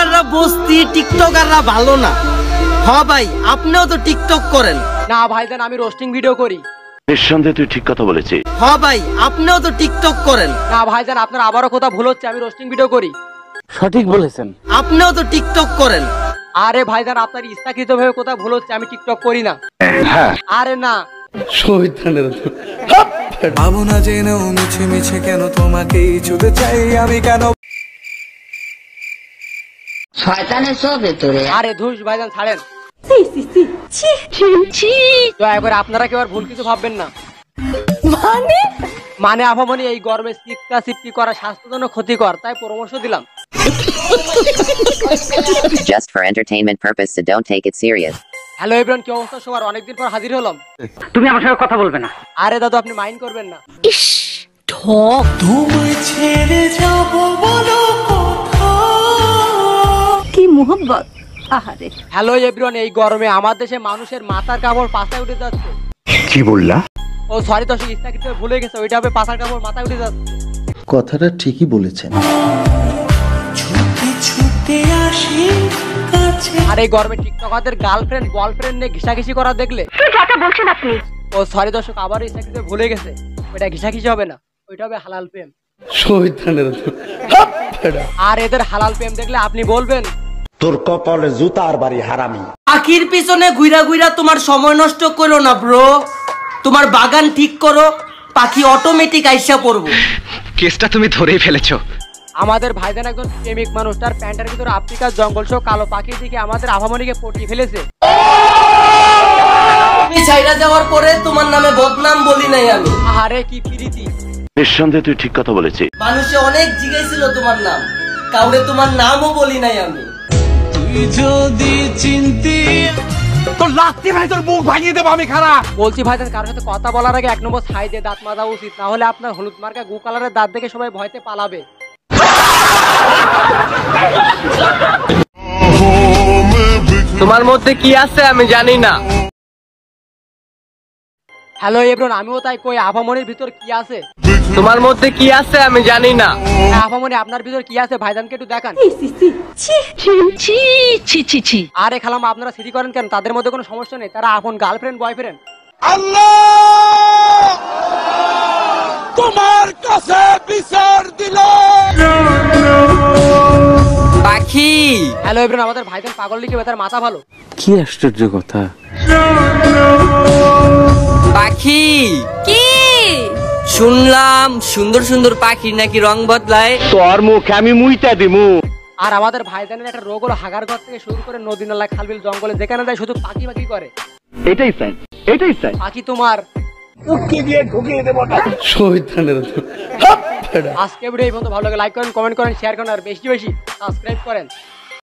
টিকটকাররা বস্তি, টিকটকাররা ভালো না। হ্যাঁ ভাই, আপনিও তো টিকটক করেন। না ভাইজান, আমি রোস্টিং ভিডিও করি। নিঃসন্দেহে তুই ঠিক কথা বলেছিস। হ্যাঁ ভাই, আপনিও তো টিকটক করেন। না ভাইজান, আপনার আবারও কথা ভুল হচ্ছে, আমি রোস্টিং ভিডিও করি। সঠিক বলেছেন। আপনিও তো টিকটক করেন। আরে ভাইজান, আপনার ইচ্ছাকৃত ভাবে কোথাও ভুল হচ্ছে, আমি টিকটক করি না। আরে না, ভাবো না জেনেও মিছে মিছে কেন তোমাকেই ছুতে চাই আমি, কেন শয়তানের সব ভেতরে। আরে ধুস ভাইজান, ছাড়েন। দয়া করে আপনারা কেউ আর ভুল কিছু ভাববেন না। মানে আপামনি এই গরমে সিপকা সিপকি করা স্বাস্থ্যের জন্য ক্ষতিকর, তাই পরামর্শ দিলাম। Just for entertainment purpose, so don't take it serious. Hello everyone, কি অবস্থা সবার? অনেকদিন পর হাজির হলাম। তুমি আমার সঙ্গে কথা বলবে না। আরে দাদু, আপনি মাইন্ড করবেন না। তোমায় ছেড়ে যাব বলো কি মোহব্বত। আহারে হ্যালো এভরিওয়ান, এই গরমে আমার দেশে মানুষের মাথার কাপড় পাছায় উঠে যাচ্ছে। কি বললা? ও সরি দর্শক, ইচ্ছাকৃত ভুলে গেছে, ওইটা হবে পাছার কাপড় মাথায় উঠে যাচ্ছে। কথাটা ঠিকই বলেছেন। ছুটে ছুটে আসি কাছে। আর এই গরমে টিকটকারদের গার্লফ্রেন্ড বয়ফ্রেন্ড নিয়ে ঘিসাঘিসি করা দেখলে বলছেন আপনি। ও সরি দর্শক, আবার ইচ্ছাকৃত ভুলে গেছে, ওইটা ঘিসাঘিসি হবে না, ওইটা হবে হালাল প্রেম। আর এদের হালাল প্রেম দেখলে আপনি বলবেন তোর কপালে জুতার বাড়ি হারামি। পাখির পিছনে ঘুরা ঘুরা তোমার সময় নষ্ট করো না ব্রো। তোমার বাগান ঠিক করো, পাখি অটোমেটিক আইসা পড়বো। কেসটা তুমি ধরেই ফেলেছো। আমাদের ভাইজান একজন প্রেমিক মানুষ, তার প্যান্টের ভিতরে আফ্রিকার জঙ্গল সহ কালো পাখির দিকে আমাদের আভামনিকে পটিয়ে ফেলেছে। তুমি ছাইরা যাওয়ার পরে তোমার নামে বদনাম বলি নাই আমি। আরে কি প্রীতি। নিঃসন্দেহে তুই ঠিক কথা বলেছিস। মানুষে অনেক জিজ্ঞাসিল তোমার নাম, কাউরে তোমার নামও বলি নাই আমি। তুই যদি চিনতি তোর লাত্তি ভাই, তোর মুখ ভাঙিয়ে দেবো আমি। খারাপ বলছি ভাইজান, কারোর সাথে কথা বলার আগে 1 নম্বর ছাই দিয়ে দাঁত মাজা উচিত, না হলে আপনার হলুদ মার্কা গু কালারের দাঁত দেখে সবাই ভয়তে পালাবে। তোমার মধ্যে কি আছে আমি জানি না। হ্যালো এভরিওয়ান, আমিও তাই কই, আভামনির ভিতর কি আছে? তোমার মধ্যে কি আছে আমি জানি না। আভামনি, আপনার ভিতর কি আছে? ভাইজানকে একটু দেখান। ছি। আরে খালাম, আপনারা সিটি করেন কেন? তাদের মধ্যে কোনো সমস্যা নেই, তারা আপন গার্লফ্রেন্ড বয়ফ্রেন্ড। আল্লাহ তোমার কাছে বিচার দিল। পাখি হ্যালো এভরিওয়ান, আমাদের ভাইজান পাগল লিখে তার মাথা ভালো। কি আশ্চর্য কথা। পাখি কি শুনলাম, সুন্দর সুন্দর পাখি নাকি রং বদলায়। তোর মুখ আমি মুইতা দিমু। আর আমাদের ভাইজানের একটা রোগ হলো হাগার ঘর থেকে শুরু করে নদী নালা খালবিল জঙ্গলে যেখানে যায় শুধু পাখি পাখি করে। এটাই সাইন, এটাই সাইন। পাখি তোমার আজকে ভিডিও এই পর্যন্ত ভালো লাগে লাইক করেন, কমেন্ট করেন, শেয়ার করেন আর বেশি বেশি সাবস্ক্রাইব করেন।